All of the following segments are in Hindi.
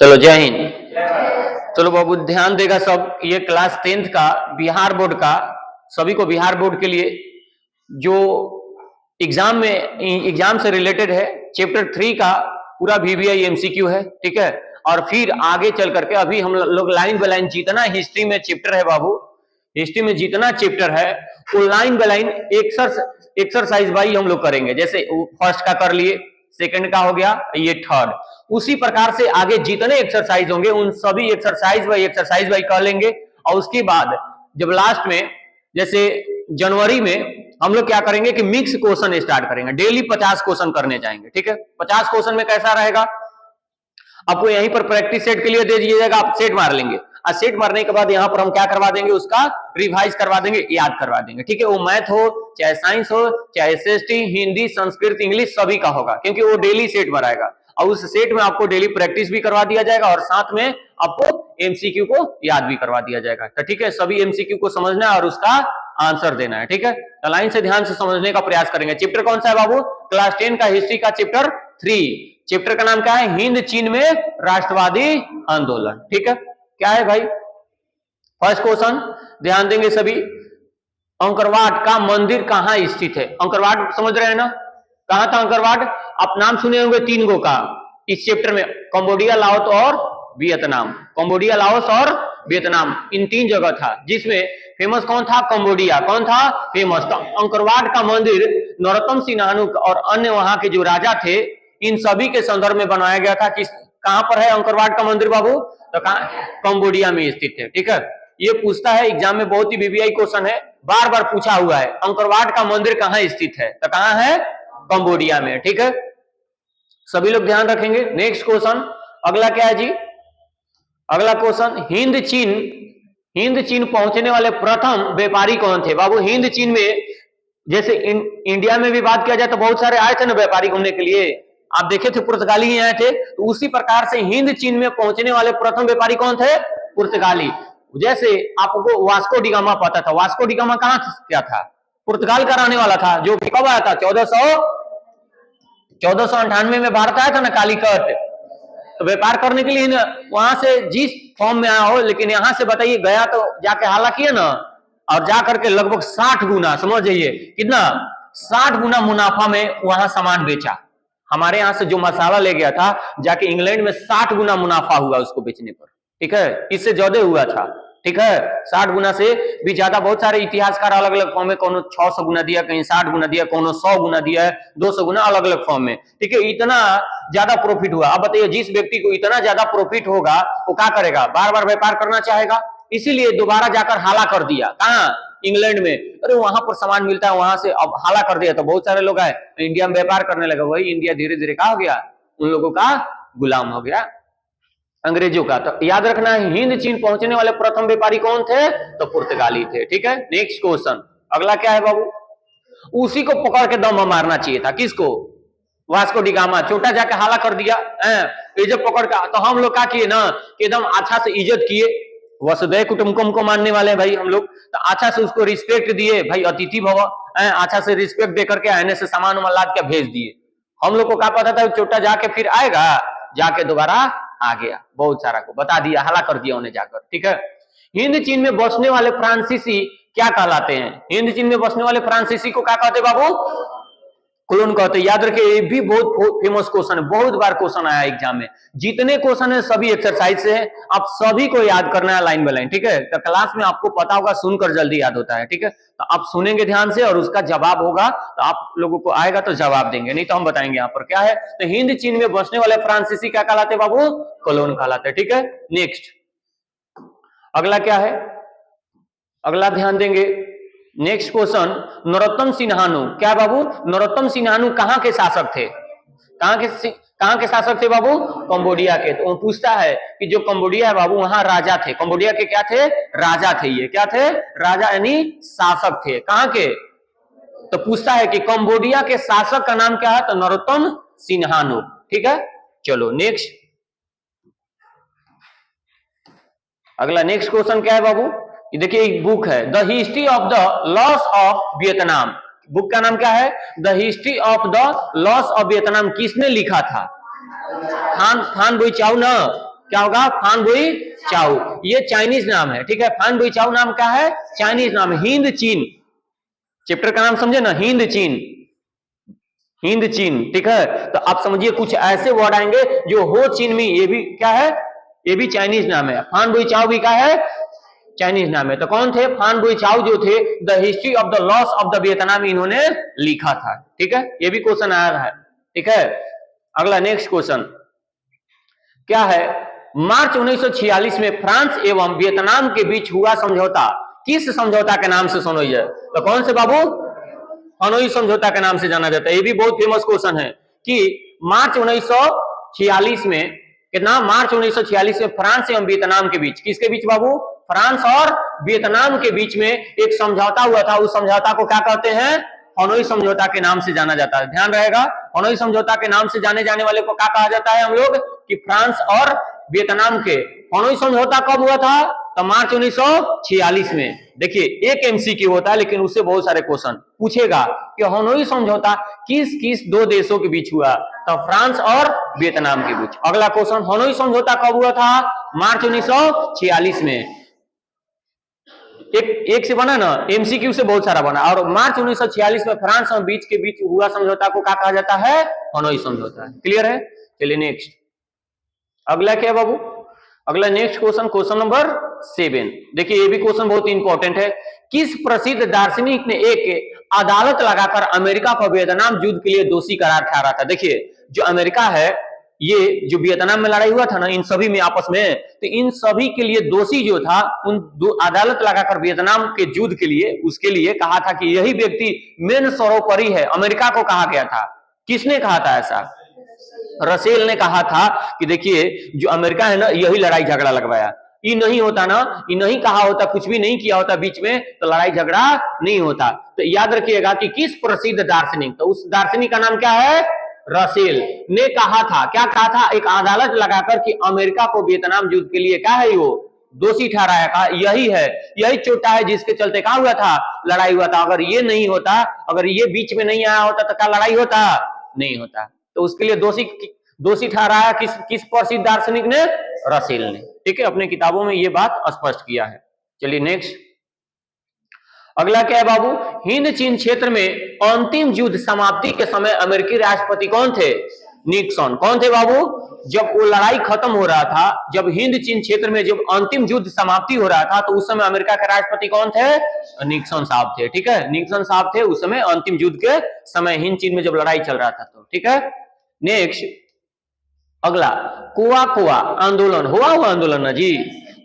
चलो जय हिंद। चलो बाबू ध्यान देगा सब, ये क्लास 10th का बिहार बोर्ड का, सभी को बिहार बोर्ड के लिए जो एग्जाम से रिलेटेड है, चैप्टर 3 का पूरा VVI MCQ है, ठीक है। और फिर आगे चल करके अभी हम लोग लाइन बाय लाइन जितना हिस्ट्री में चैप्टर है बाबू, हिस्ट्री में जितना चैप्टर है वो line by line exercise wise हम लोग करेंगे। जैसे फर्स्ट का कर लिए, सेकंड का हो गया, ये थर्ड, उसी प्रकार से आगे जितने एक्सरसाइज होंगे उन सभी एक्सरसाइज वाइज कर लेंगे। और उसके बाद जब लास्ट में जैसे जनवरी में हम लोग क्या करेंगे कि मिक्स क्वेश्चन स्टार्ट करेंगे, डेली 50 क्वेश्चन करने जाएंगे, ठीक है। 50 क्वेश्चन में कैसा रहेगा, आपको यहीं पर प्रैक्टिस सेट के लिए दे दिया जाएगा, आप सेट मार लेंगे और सेट मारने के बाद यहाँ पर हम क्या करवा देंगे, उसका रिवाइज करवा देंगे, याद करवा देंगे, ठीक है। वो मैथ हो चाहे साइंस हो चाहे SST, हिंदी, संस्कृत, इंग्लिश सभी का होगा, क्योंकि वो डेली सेट बनाएगा और उस सेट में आपको डेली प्रैक्टिस भी करवा दिया जाएगा और साथ में आपको MCQ को याद भी करवा दिया जाएगा। तो ठीक है, सभी MCQ को समझना है और उसका आंसर देना है, ठीक है। तो लाइन से ध्यान से समझने का प्रयास करेंगे। चैप्टर कौन सा है बाबू, क्लास 10 का हिस्ट्री का चैप्टर 3। चैप्टर का नाम क्या है, हिंद चीन में राष्ट्रवादी आंदोलन, ठीक है। क्या है भाई, फर्स्ट क्वेश्चन ध्यान देंगे सभी, अंकरवाट का मंदिर कहां स्थित है। अंकरवाट समझ रहे हैं ना, कहां था अंकरवाट, आप नाम सुने होंगे 3 गो का इस चैप्टर में, कंबोडिया, लाओस और वियतनाम। कंबोडिया, लाओस और वियतनाम, इन 3 जगह था, जिसमें फेमस कौन था, कंबोडिया। कौन था फेमस, तो अंकरवाट का मंदिर नरोत्तम सिन्हानुक और अन्य वहां के जो राजा थे इन सभी के संदर्भ में बनाया गया था। किस कहां पर है अंकरवाट का मंदिर बाबू, तो कंबोडिया में स्थित है, ठीक है। ये पूछता है एग्जाम में, बहुत ही VVI क्वेश्चन है, बार बार पूछा हुआ है, अंकरवाट का मंदिर कहां स्थित है, तो कहां है, कंबोडिया में, ठीक है। सभी लोग ध्यान रखेंगे। नेक्स्ट क्वेश्चन, अगला क्या है जी, अगला क्वेश्चन, हिंद चीन पहुंचने वाले प्रथम व्यापारी कौन थे बाबू। हिंद चीन में जैसे इंडिया में भी बात किया जाए तो बहुत सारे आए थे ना व्यापारी घूमने के लिए, आप देखे थे पुर्तगाली ही आए थे, तो उसी प्रकार से हिंद चीन में पहुंचने वाले प्रथम व्यापारी कौन थे, पुर्तगाली। जैसे आपको वास्को डी गामा पता था, वास्को डी गामा कहां क्या था, पुर्तगाल का रहने वाला था, जो कब आया था, 1498 में भारत आया था ना, कालीकट। तो व्यापार करने के लिए वहां से जिस फॉर्म में आया हो, लेकिन यहां से बताइए गया तो जाके हाला किया ना, और जाकर के लगभग 60 गुना, समझ जाइए कितना, 60 गुना मुनाफा में वहां सामान बेचा। हमारे यहां से जो मसाला ले गया था जाके इंग्लैंड में 60 गुना मुनाफा हुआ उसको बेचने पर, ठीक है, इससे ज्यादा हुआ था, ठीक है, 60 गुना से भी ज्यादा। बहुत सारे इतिहासकार अलग अलग फॉर्म में, कौन 600 गुना दिया, कहीं 60 गुना दिया, कौन 100 गुना दिया है, 200 गुना, अलग अलग फॉर्म में, ठीक है। इतना ज्यादा प्रॉफिट हुआ। अब बताइए जिस व्यक्ति को इतना ज्यादा प्रॉफिट होगा वो क्या करेगा, बार बार व्यापार करना चाहेगा, इसीलिए दोबारा जाकर हाला कर दिया, कहां, इंग्लैंड में। अरे वहां पर सामान मिलता है, वहां से अब हाला कर दिया, तो बहुत सारे लोग आए इंडिया में व्यापार करने लगे, वही इंडिया धीरे धीरे क्या हो गया, उन लोगों का गुलाम हो गया, अंग्रेजों का। तो याद रखना है, हिंद चीन पहुंचने वाले प्रथम व्यापारी कौन थे, तो पुर्तगाली थे, ठीक है। नेक्स्ट क्वेश्चन, अगला क्या है बाबू, उसी को पकड़ के दम मारना चाहिए था, किसको, वास्को डी गामा। छोटा जाके हाला कर दिया, इज्जत पकड़ का, तो हम लोग क्या किए ना, एकदम अच्छा से इज्जत किए, वसुधैव कुटुंबकम को मानने वाले हैं भाई हम लोग, तो अच्छा से उसको रिस्पेक्ट दिए भाई, अतिथि भव, अच्छा से रिस्पेक्ट देकर के आने से सामान लाद के भेज दिए। हम लोग को क्या पता था छोटा जाके फिर आएगा, जाके दोबारा आ गया, बहुत सारा को बता दिया, हला कर दिया उन्हें जाकर, ठीक है। हिंद चीन में बसने वाले फ्रांसीसी क्या कहलाते हैं, हिंद चीन में बसने वाले फ्रांसीसी को क्या कहते बाबू, कोलोन कहते। याद रखिए, ये भी बहुत फेमस क्वेश्चन है, बहुत बार क्वेश्चन आया एग्जाम में। जितने क्वेश्चन है सभी एक्सरसाइज से है, आप सभी को याद करना है लाइन बाय लाइन, ठीक है। तो क्लास में आपको पता होगा, सुनकर जल्दी याद होता है, ठीक है। तो आप सुनेंगे ध्यान से और उसका जवाब होगा तो आप लोगों को आएगा तो जवाब देंगे, नहीं तो हम बताएंगे यहाँ पर क्या है। तो हिंद चीन में बसने वाले फ्रांसीसी क्या कहलाते बाबू, कोलोन कहलाते, ठीक है। नेक्स्ट अगला क्या है, अगला ध्यान देंगे, नेक्स्ट क्वेश्चन, नरोत्तम सिन्हानु क्या बाबू, नरोत्तम सिन्हानु कहां के शासक थे, कहां के शासक थे बाबू, कंबोडिया के। तो पूछता है कि जो कंबोडिया है बाबू वहां राजा थे, कंबोडिया के क्या थे, राजा थे, ये क्या थे, राजा यानी शासक थे, कहां के। तो पूछता है कि कंबोडिया के शासक का नाम क्या है, तो नरोत्तम सिन्हानु, ठीक है। चलो नेक्स्ट, अगला नेक्स्ट क्वेश्चन क्या है बाबू, देखिए एक बुक है, the history of the loss of Vietnam. Book का नाम क्या है, the history of the loss of Vietnam. किसने लिखा था, थान बुई चाउ ना, क्या होगा? फान बुई चाओ, ये चाइनीज नाम है, ठीक है। फान बुई चाओ नाम क्या है? चाइनीज नाम है। हिंद चीन, चैप्टर का नाम समझे ना, हिंद चीन, हिंद चीन, ठीक है। तो आप समझिए कुछ ऐसे वर्ड आएंगे जो हो चीन में, ये भी क्या है? ये भी चाइनीज नाम है। फान बुई चाओ भी क्या है? चाइनीज नाम है। तो कौन थे? फान बुई चाओ जो थे, the history of the loss of the Vietnam इन्होंने लिखा था, ठीक है। ये भी क्वेश्चन आया है, ठीक है। अगला नेक्स्ट क्वेश्चन क्या है? मार्च 1946 में फ्रांस एवं वियतनाम के बीच हुआ समझौता किस समझौता के नाम से सुनो? ये तो कौन से बाबू? हनोई समझौता के नाम से जाना जाता है। ये भी बहुत फेमस क्वेश्चन है कि मार्च 1946 में, कितना? मार्च 1946 में फ्रांस एवं वियतनाम के बीच, किसके बीच बाबू? फ्रांस और वियतनाम के बीच में एक समझौता हुआ था। उस समझौता को क्या कहते हैं? हनोई समझौता के नाम से जाना जाता है। ध्यान रहेगा, हनोई समझौता के नाम से जाने जाने वाले को क्या कहा जाता है हम लोग? कि फ्रांस और वियतनाम के हनोई समझौता कब हुआ था? तो मार्च 1946 में। देखिए एक एमसीक्यू होता है लेकिन उससे बहुत सारे क्वेश्चन पूछेगा कि हनोई समझौता किस किस दो देशों के बीच हुआ? तो फ्रांस और वियतनाम के बीच। अगला क्वेश्चन, हनोई समझौता कब हुआ था? मार्च 1946 में। एक से बना ना, एमसीक्यू से बहुत सारा बना। और मार्च 1946 में फ्रांस और बीच के बीच हुआ समझौता को क्या कहा जाता है? हनोई समझौता। क्लियर है? चलिए नेक्स्ट, अगला क्या है बाबू? अगला नेक्स्ट क्वेश्चन, क्वेश्चन नंबर 7। देखिए ये भी क्वेश्चन बहुत इंपॉर्टेंट है। किस प्रसिद्ध दार्शनिक ने एक अदालत लगाकर अमेरिका को वियतनाम युद्ध के लिए दोषी करार ठहरा था? देखिए जो अमेरिका है, ये जो वियतनाम में लड़ाई हुआ था ना इन सभी में आपस में, तो इन सभी के लिए दोषी जो था, उन दो अदालत लगाकर वियतनाम के युद्ध के लिए, उसके लिए कहा था कि यही व्यक्ति मेन सर्वोपरि है। अमेरिका को कहा गया था। किसने कहा था ऐसा? रसेल ने कहा था कि देखिए जो अमेरिका है ना, यही लड़ाई झगड़ा लगवाया। ये नहीं होता ना, ये नहीं कहा होता, कुछ भी नहीं किया होता बीच में, तो लड़ाई झगड़ा नहीं होता। तो याद रखिएगा कि किस प्रसिद्ध दार्शनिक, तो उस दार्शनिक का नाम क्या है? रसेल ने कहा था। क्या कहा था? एक अदालत लगाकर कि अमेरिका को वियतनाम युद्ध के लिए क्या है वो दोषी ठहराया। कहा यही है, यही चोटा है जिसके चलते क्या हुआ था? लड़ाई हुआ था। अगर ये नहीं होता, अगर ये बीच में नहीं आया होता तो क्या लड़ाई होता? नहीं होता। तो उसके लिए दोषी ठहराया किस किस प्रसिद्ध दार्शनिक ने? रसेल ने, ठीक है। अपने किताबों में ये बात स्पष्ट किया है। चलिए नेक्स्ट, अगला क्या है बाबू? हिंद चीन क्षेत्र में अंतिम युद्ध समाप्ति के समय अमेरिकी राष्ट्रपति कौन थे? निक्सन। कौन थे बाबू? जब वो लड़ाई खत्म हो रहा था, जब हिंद चीन क्षेत्र में जब अंतिम युद्ध समाप्ति हो रहा था, तो उस समय अमेरिका के राष्ट्रपति कौन थे? निक्सन साहब थे, ठीक है। निक्सन साहब थे उस समय, अंतिम युद्ध के समय हिंद चीन में जब लड़ाई चल रहा था, तो ठीक है। नेक्स्ट, अगला, कुआ कुआ आंदोलन हुआ आंदोलन ना जी,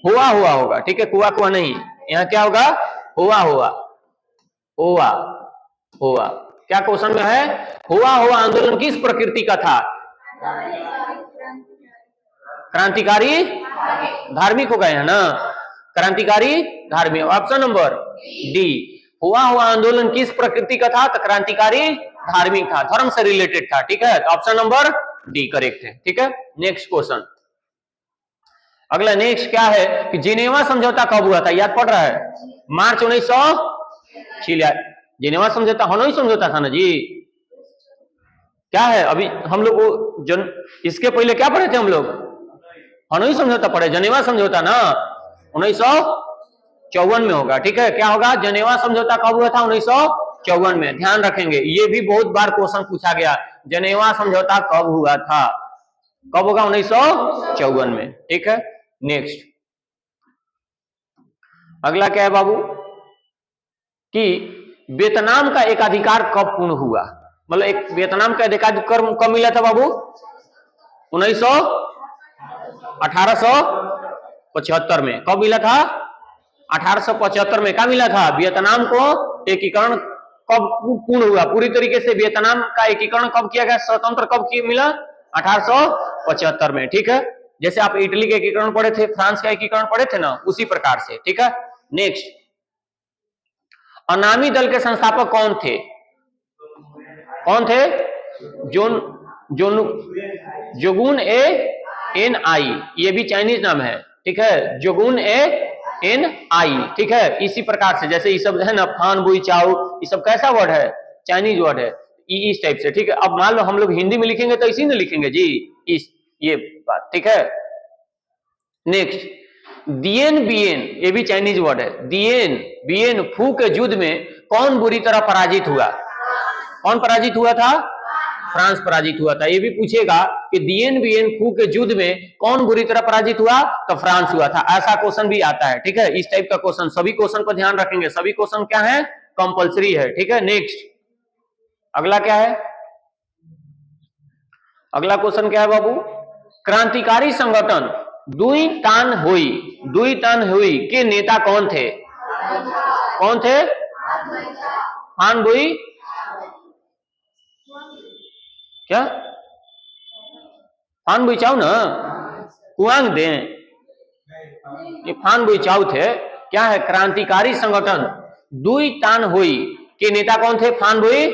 हुआ होगा, ठीक है। कुआ कुआ नहीं, यहाँ क्या होगा? हुआ हुआ हुआ। क्या क्वेश्चन में है? हुआ आंदोलन किस प्रकृति का था? क्रांतिकारी धार्मिक हो गए है ना, क्रांतिकारी धार्मिक। ऑप्शन नंबर डी, हुआ आंदोलन किस प्रकृति का था? तो क्रांतिकारी धार्मिक था, धर्म से रिलेटेड था, ठीक है। तो ऑप्शन नंबर डी करेक्ट है, ठीक है। नेक्स्ट क्वेश्चन, अगला नेक्स्ट क्या है कि जिनेवा समझौता कब हुआ था? याद पड़ रहा है? मार्च 1946। जिनेवा समझौता हनोई समझौता था ना जी। क्या है अभी हम लोग इसके पहले क्या पढ़े थे हम लोग? हनोई समझौता पढ़े। जनेवा समझौता ना 1954 में होगा, ठीक है। क्या होगा? जनेवा समझौता कब हुआ था? 1954 में। ध्यान रखेंगे, ये भी बहुत बार क्वेश्चन पूछा गया, जनेवा समझौता कब हुआ था? कब होगा? 1954 में, ठीक है। नेक्स्ट, अगला क्या है बाबू कि वियतनाम का एकाधिकार कब पूर्ण हुआ? मतलब एक वियतनाम का एकाधिकार कब मिला था बाबू? 1875 में। कब मिला था? 1875 में। क्या मिला था? वियतनाम को एकीकरण कब पूर्ण हुआ पूरी तरीके से? वियतनाम का एकीकरण कब किया गया? स्वतंत्र कब मिला? 1875 में, ठीक है। जैसे आप इटली का एकीकरण पढ़े थे, फ्रांस का एकीकरण पढ़े थे ना, उसी प्रकार से, ठीक है। नेक्स्ट, अनामी दल के संस्थापक कौन थे? कौन थे? जोगुन ए एन आई, ये भी चाइनीज नाम है, ठीक है। जोगुन ए एन आई, ठीक है। इसी प्रकार से जैसे ये सब है ना, फान बुई चाओ, ये सब कैसा वर्ड है? चाइनीज वर्ड है, इस टाइप से, ठीक है। अब मान लो हम लोग हिंदी में लिखेंगे तो इसी में लिखेंगे जी, इस ये बात, ठीक है। नेक्स्ट, दियन बियन, ये भी चाइनीज वर्ड है। दियन बियन फू के युद्ध में कौन बुरी तरह पराजित हुआ? कौन पराजित हुआ था? फ्रांस पराजित हुआ था। ये भी पूछेगा कि दियन बियन फू के युद्ध में कौन बुरी तरह पराजित हुआ? तो फ्रांस हुआ था। ऐसा क्वेश्चन भी आता है, ठीक है। इस टाइप का क्वेश्चन, सभी क्वेश्चन को ध्यान रखेंगे, सभी क्वेश्चन क्या है? कंपलसरी है, ठीक है। नेक्स्ट, अगला क्या है? अगला क्वेश्चन क्या है बाबू? क्रांतिकारी संगठन दुई तान हुई के नेता कौन थे? कौन थे? फान बुई क्या? फान बुई चाउ ना, कुआंग दे, ये फान बुई चाउ थे। क्या है? क्रांतिकारी संगठन दुई तान हुई के नेता कौन थे? फान बुई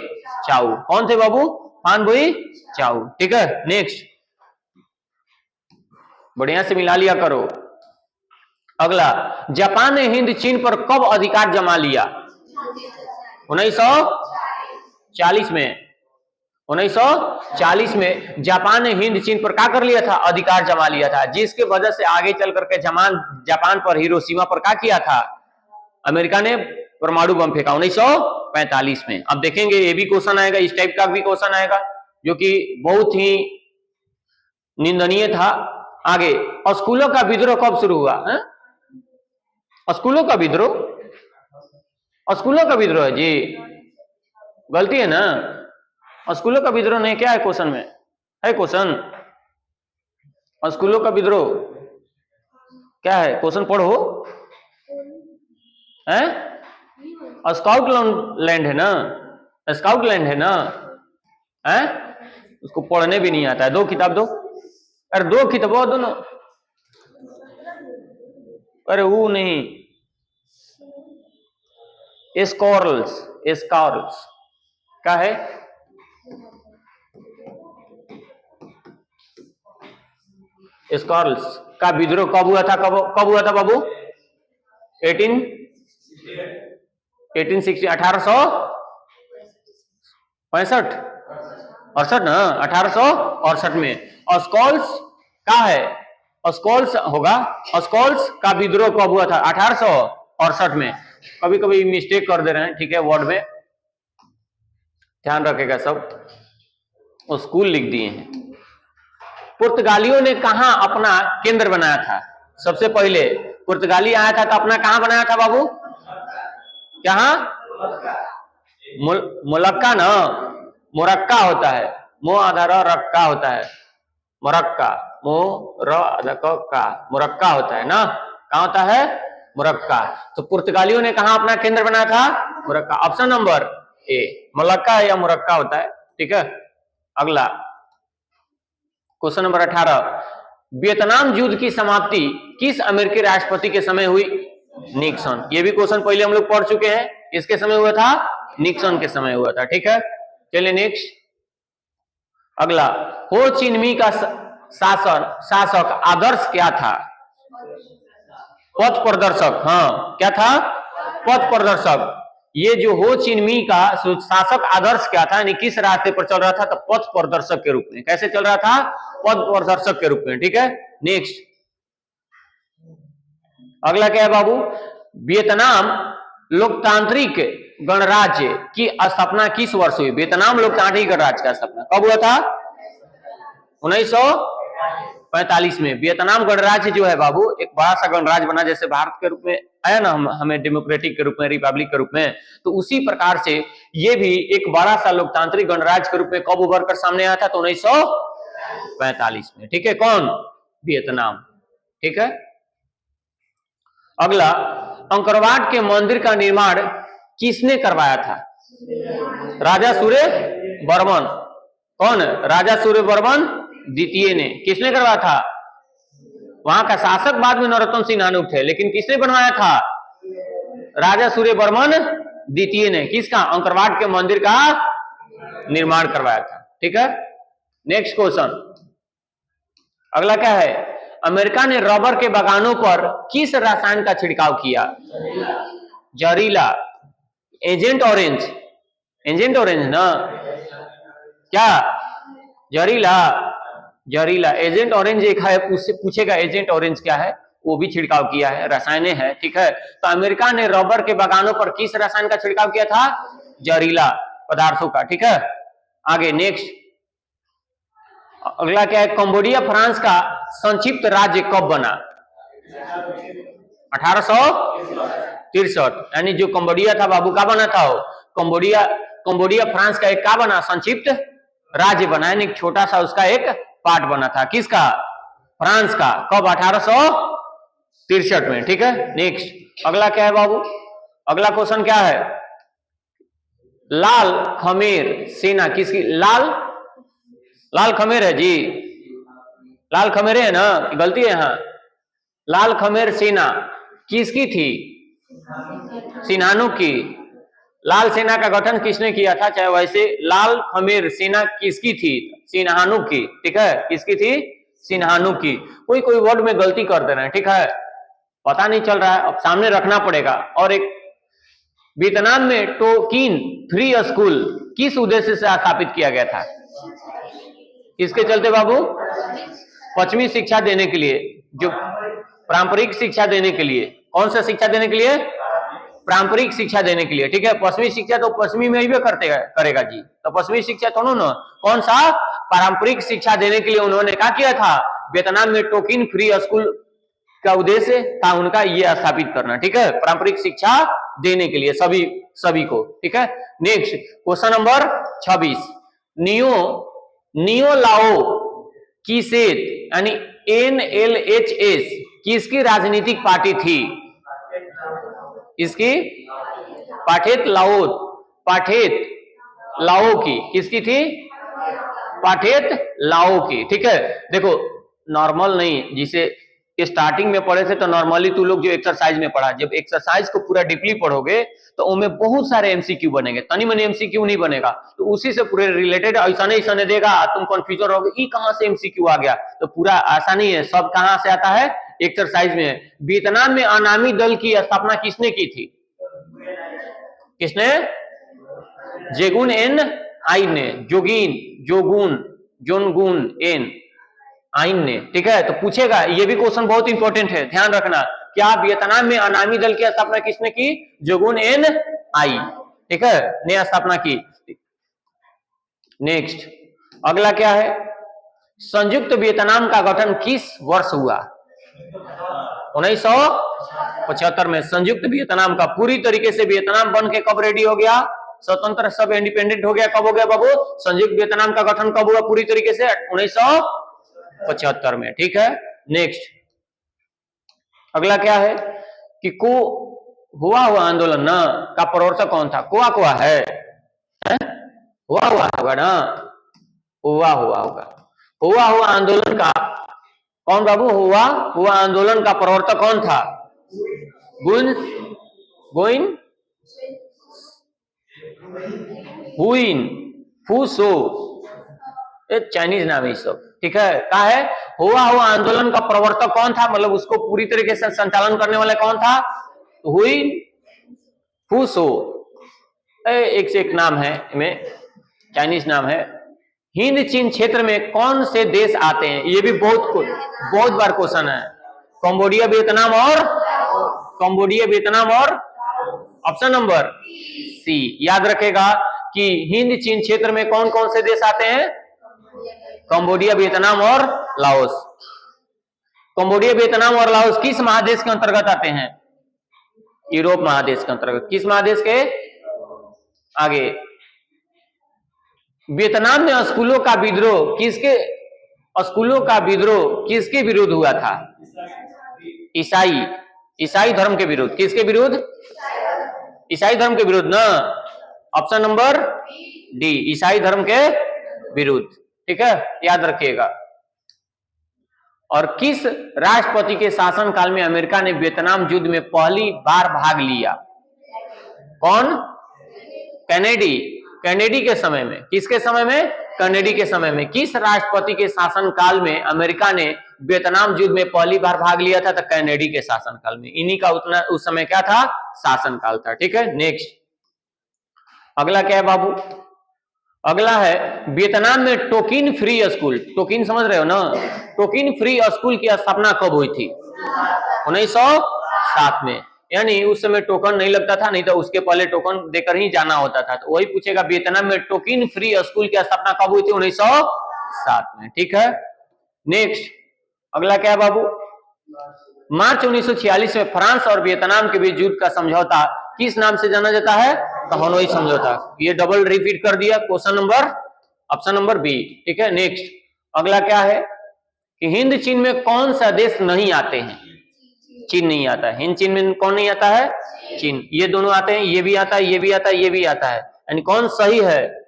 चाउ। कौन थे बाबू? फान बुई चाउ, ठीक है। नेक्स्ट, बढ़िया से मिला लिया करो। अगला, जापान ने हिंद चीन पर कब अधिकार जमा लिया? 1940 में। 1940 में जापान ने हिंद चीन पर क्या कर लिया था? अधिकार जमा लिया था, जिसके वजह से आगे चल करके जापान पर, हिरोशिमा पर क्या किया था? अमेरिका ने परमाणु बम फेंका 1945 में। अब देखेंगे, ये भी क्वेश्चन आएगा, इस टाइप का भी क्वेश्चन आएगा, जो कि बहुत ही निंदनीय था। आगे, स्कूलों का विद्रोह कब शुरू हुआ? स्कूलों का विद्रोह, स्कूलों का विद्रोह जी, गलती है ना। स्कूलों का विद्रोह नहीं, क्या है क्वेश्चन में? है क्वेश्चन स्कूलों का विद्रोह क्या है? क्वेश्चन पढ़ो। है स्काउट लैंड है ना, स्काउट लैंड है ना, है? उसको पढ़ने भी नहीं आता है। दो किताब दो, अरे दो किताब दो ना, अरे वो नहीं, स्कॉर्ल्स, स्कॉर्ल्स क्या है? स्कॉर्ल्स का विद्रोह कब हुआ था? कब हुआ था बाबू? 1865 अड़सठ ना, 1868 में। स्कॉल्स का है? स्कॉल्स होगा। स्कॉल्स का विद्रोह कब हुआ था? 1868 में। कभी कभी मिस्टेक कर दे रहे हैं, ठीक है, वर्ड में ध्यान रखेगा सब। स्कूल लिख दिए हैं। पुर्तगालियों ने कहां अपना केंद्र बनाया था? सबसे पहले पुर्तगाली आया था तो अपना कहां बनाया था बाबू? कहां? मुलक्का ना, मोरक्का होता है, मो आधार रक्का होता है, मोरक्का, मोरक्का होता है ना, कहां होता है? मोरक्का। तो पुर्तगालियों ने कहां अपना केंद्र बनाया था? मोरक्का। ऑप्शन नंबर ए, मलक्का या मोरक्का होता है, ठीक है। अगला क्वेश्चन नंबर 18, वियतनाम युद्ध की समाप्ति किस अमेरिकी राष्ट्रपति के समय हुई? निक्सन। ये भी क्वेश्चन पहले हम लोग पढ़ चुके हैं, किसके समय हुआ था? निक्सन के समय हुआ था, ठीक है। चलिए नेक्स्ट, अगला, हो चिन मिन्ह का शासक आदर्श क्या था? पथ प्रदर्शक। हाँ, क्या था? पथ प्रदर्शक। ये जो हो चिन मिन्ह का शासक आदर्श क्या था, यानी किस रास्ते पर चल रहा था? तो पथ प्रदर्शक के रूप में। कैसे चल रहा था? पथ प्रदर्शक के रूप में, ठीक है। नेक्स्ट, अगला क्या है बाबू? वियतनाम लोकतांत्रिक गणराज्य की स्थापना किस वर्ष हुई? वियतनाम लोकतांत्रिक गणराज्य का स्थापना कब हुआ था? 1945 में। वियतनाम गणराज्य जो है बाबू, एक बड़ा सा गणराज्य बना, जैसे भारत के रूप में आया ना हमें डेमोक्रेटिक के रूप में, रिपब्लिक के रूप में, तो उसी प्रकार से ये भी एक बड़ा सा लोकतांत्रिक गणराज्य के रूप में कब उभर कर सामने आया था? तो 1945 में, ठीक है। कौन? वियतनाम, ठीक है। अगला, अंकरवाट के मंदिर का निर्माण किसने करवाया था? राजा सूर्यवर्मन। कौन? राजा सूर्यवर्मन द्वितीय ने। किसने करवाया था? वहां का शासक बाद में नरोत्तम सिंह नानुक थे, लेकिन किसने बनवाया था? राजा सूर्यवर्मन द्वितीय ने। किसका? अंकरवाट के मंदिर का निर्माण करवाया था, ठीक है। नेक्स्ट क्वेश्चन, अगला क्या है? अमेरिका ने रबर के बागानों पर किस रसायन का छिड़काव किया? जहरीला। एजेंट ऑरेंज, एजेंट ऑरेंज ना, क्या? जहरीला। जहरीला। एजेंट ऑरेंज एक है, उससे पूछेगा एजेंट ऑरेंज क्या है, वो भी छिड़काव किया है, रसायन है, ठीक है। तो अमेरिका ने रबर के बागानों पर किस रसायन का छिड़काव किया था? जहरीला पदार्थों का, ठीक है। आगे नेक्स्ट, अगला क्या है? कंबोडिया फ्रांस का संक्षिप्त राज्य कब बना? 1863। यानी जो कंबोडिया था बाबू का बना था वो? कंबोडिया, कंबोडिया फ्रांस का एक का बना? संक्षिप्त राज्य बना, यानी छोटा सा उसका एक पार्ट बना था। किसका? फ्रांस का। कब? 1863 में, ठीक है। नेक्स्ट, अगला क्या है बाबू? अगला क्वेश्चन क्या है? लाल खमेर सेना किसकी? लाल खमेर है जी, लाल खमेर है ना, गलती है यहाँ। लाल खमेर सेना किसकी थी? सिन्हानुक की। लाल सेना का गठन किसने किया था? चाहे वैसे लाल खमेर सेना किसकी थी? सिन्हानुक की, ठीक है। किसकी थी? सिन्हानुक की। कोई कोई वर्ड में गलती कर दे रहे हैं, ठीक है, पता नहीं चल रहा है, अब सामने रखना पड़ेगा। और एक, वियतनाम में टोकिन फ्री स्कूल किस उद्देश्य से स्थापित किया गया था? किसके चलते बाबू? पश्चिमी शिक्षा देने के लिए, जो पारंपरिक शिक्षा देने के लिए। कौन सा शिक्षा देने के लिए? पारंपरिक शिक्षा देने के लिए, ठीक है। पश्चिमी शिक्षा तो पश्चिमी में ही करेगा जी, तो पश्चिमी शिक्षा थोड़ा ना, कौन सा? पारंपरिक शिक्षा देने के लिए उन्होंने क्या किया था? वियतनाम में टोकिन फ्री स्कूल का उद्देश्य था उनका ये स्थापित करना, ठीक है, पारंपरिक शिक्षा देने के लिए सभी को, ठीक है। नेक्स्ट, क्वेश्चन नंबर 26, नियो लाओ की सेत यानी NLHS किसकी राजनीतिक पार्टी थी? इसकी पाठेत लाओ की, किसकी थी? पाठेत लाओ की, ठीक है। देखो, नॉर्मल नहीं, जिसे स्टार्टिंग में पढ़े थे तो नॉर्मली तू लोग जो एक्सरसाइज में पढ़ा, जब एक्सरसाइज को पूरा डीपली पढ़ोगे तो उनमें बहुत सारे एमसीक्यू बनेंगे, तनी मनी एमसीक्यू नहीं बनेगा, तो उसी से पूरे रिलेटेड ऐसा नहीं देगा, तुम कंफ्यूजन रहोगे ये कहां से एमसीक्यू आ गया, तो पूरा ऐसा नहीं है, सब कहां से आता है? एक्सरसाइज में। वियतनाम में अनामी दल की स्थापना किसने की थी? किसने? जेगुन एन आई ने, जोनगुन एन आइन ने, ठीक है। तो पूछेगा, ये भी क्वेश्चन बहुत इंपॉर्टेंट है, ध्यान रखना। क्या वियतनाम में अनामी दल की स्थापना किसने की? जोगुन एन आई, ठीक है, ने स्थापना की। नेक्स्ट, अगला क्या है? संयुक्त वियतनाम का गठन किस वर्ष हुआ? 1975 में संयुक्त वियतनाम का पूरी तरीके से वियतनाम बन के कब रेडी हो गया? स्वतंत्र, सब इंडिपेंडेंट हो गया। कब हो गया बाबू? संयुक्त वियतनाम का गठन कब हुआ पूरी तरीके से? 1975 में, ठीक है। नेक्स्ट, अगला क्या है कि हुआ आंदोलन ना का प्रवर्तक कौन था? कोआ है? हुआ होगा ना, हुआ होगा आंदोलन का कौन बाबू? हुआ आंदोलन का प्रवर्तक कौन था? फूसो, चाइनीज नाम है सब, ठीक है। क्या है? हुआ आंदोलन का प्रवर्तक कौन था, मतलब उसको पूरी तरीके से संचालन करने वाला कौन था? हुइन फूसो। एक से एक नाम है, इनमें चाइनीज नाम है। हिंद चीन क्षेत्र में कौन से देश आते हैं? ये भी बहुत बार क्वेश्चन है। कंबोडिया, वियतनाम और ऑप्शन नंबर सी। याद रखेगा कि हिंद चीन क्षेत्र में कौन कौन से देश आते हैं? कंबोडिया, वियतनाम और लाओस। कंबोडिया, वियतनाम और लाओस किस महादेश के अंतर्गत आते हैं? यूरोप महादेश के अंतर्गत। किस महादेश के? आगे, वियतनाम में स्कूलों का विद्रोह किसके विरुद्ध हुआ था? ईसाई धर्म के विरुद्ध। किसके विरुद्ध? ईसाई धर्म के विरुद्ध ना, ऑप्शन नंबर डी, ईसाई धर्म के विरुद्ध, ठीक है, याद रखिएगा। और किस राष्ट्रपति के शासनकाल में अमेरिका ने वियतनाम युद्ध में पहली बार भाग लिया? कौन? कैनेडी के समय में। किसके समय में? कैनेडी के समय में। किस राष्ट्रपति के शासनकाल में अमेरिका ने वियतनाम युद्ध में पहली बार भाग लिया था? तो कैनेडी के शासनकाल में। इन्हीं का उस समय क्या था? शासनकाल था, ठीक है। नेक्स्ट, अगला क्या है बाबू? अगला है वियतनाम में टोकिन फ्री स्कूल, टोकिन समझ रहे हो ना, टोकिन फ्री स्कूल की स्थापना कब हुई थी? 1907 में। यानी उस समय टोकन नहीं लगता था, नहीं तो उसके पहले टोकन देकर ही जाना होता था। तो वही पूछेगा वियतनाम में टोकिन फ्री स्कूल की स्थापना कब हुई थी? 1907 में। ठीक है, नेक्स्ट अगला क्या है बाबू? मार्च 1946 में फ्रांस और वियतनाम के बीच युद्ध का समझौता किस नाम से जाना जाता है? तो हनोई समझौता। ये डबल रिपीट कर दिया, question number option number B. ठीक है, नेक्स्ट अगला क्या है कि हिंद चीन में कौन सा देश नहीं आते हैं? चीन नहीं आता है। हिंद चीन में कौन नहीं आता है? चीन। ये दोनों आते हैं, ये भी आता है, ये भी आता है, ये भी आता है, यानी कौन सही है?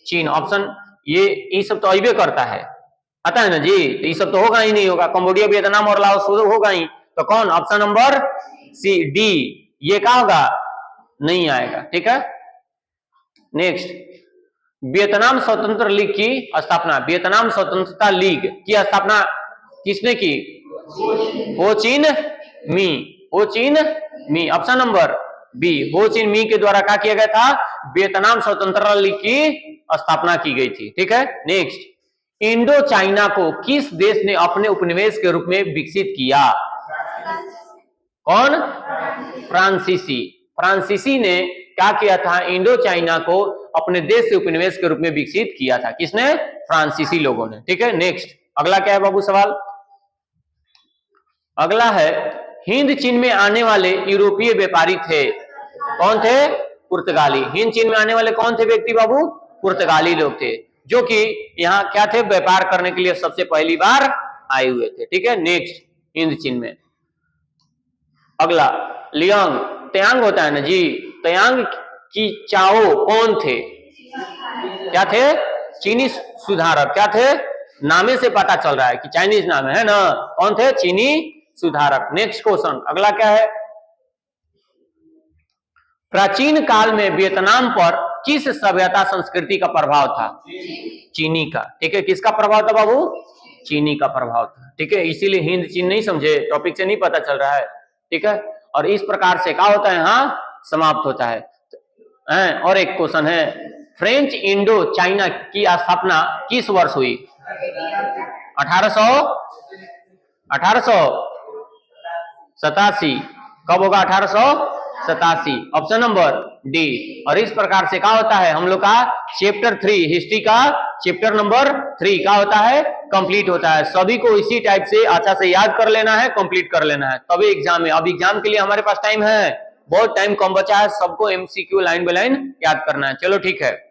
चीन। ऑप्शन ये सब तो अबे करता है, आता है ना जी, तो ये सब तो होगा ही नहीं, होगा कंबोडिया, वियतनाम और लाओस होगा ही, तो कौन? ऑप्शन नंबर सी, डी, ये क्या होगा? नहीं आएगा। ठीक है, नेक्स्ट वियतनाम स्वतंत्र लीग की स्थापना, वियतनाम स्वतंत्रता लीग की स्थापना किसने की? हो चिन मी, हो चिन मी। ऑप्शन नंबर बी, हो चिन मी के द्वारा क्या किया गया था? वियतनाम स्वतंत्रता लीग की स्थापना की गई थी। ठीक है, नेक्स्ट इंडो चाइना को किस देश ने अपने उपनिवेश के रूप में विकसित किया? कौन? फ्रांसीसी। फ्रांसीसी ने क्या किया था? इंडो चाइना को अपने देश से उपनिवेश के रूप में विकसित किया था। किसने? फ्रांसीसी लोगों ने। ठीक है, नेक्स्ट अगला क्या है बाबू सवाल? अगला है हिंद चीन में आने वाले यूरोपीय व्यापारी थे, कौन थे? पुर्तगाली। हिंद चीन में आने वाले कौन थे व्यक्ति बाबू? पुर्तगाली लोग थे, जो कि यहाँ क्या थे? व्यापार करने के लिए सबसे पहली बार आए हुए थे। ठीक है, नेक्स्ट हिंद चीन में अगला लियांग, त्यांग होता है ना जी, त्यांग की चाओ कौन थे? क्या थे? चीनी सुधारक। क्या थे? नामे से पता चल रहा है कि चाइनीज नाम है ना, कौन थे? चीनी सुधारक। नेक्स्ट क्वेश्चन अगला क्या है? प्राचीन काल में वियतनाम पर किस सभ्यता संस्कृति का प्रभाव था? चीनी का। ठीक है, किसका प्रभाव था बाबू? चीनी का प्रभाव था। ठीक है, इसीलिए हिंद चीन नहीं समझे, टॉपिक से नहीं पता चल रहा है। ठीक है, और इस प्रकार से क्या होता है? यहाँ समाप्त होता है। और एक क्वेश्चन है, फ्रेंच इंडो चाइना की स्थापना किस वर्ष हुई? 1887। कब होगा? 1887। Option number D. और इस प्रकार से क्या होता है? हम लोग का चैप्टर 3 हिस्ट्री का चैप्टर नंबर 3 क्या होता है? कंप्लीट होता है। सभी को इसी टाइप से अच्छा से याद कर लेना है, कंप्लीट कर लेना है, तभी एग्जाम में। अब एग्जाम के लिए हमारे पास टाइम है, बहुत टाइम कम बचा है, सबको एमसीक्यू लाइन बाय लाइन याद करना है। चलो ठीक है।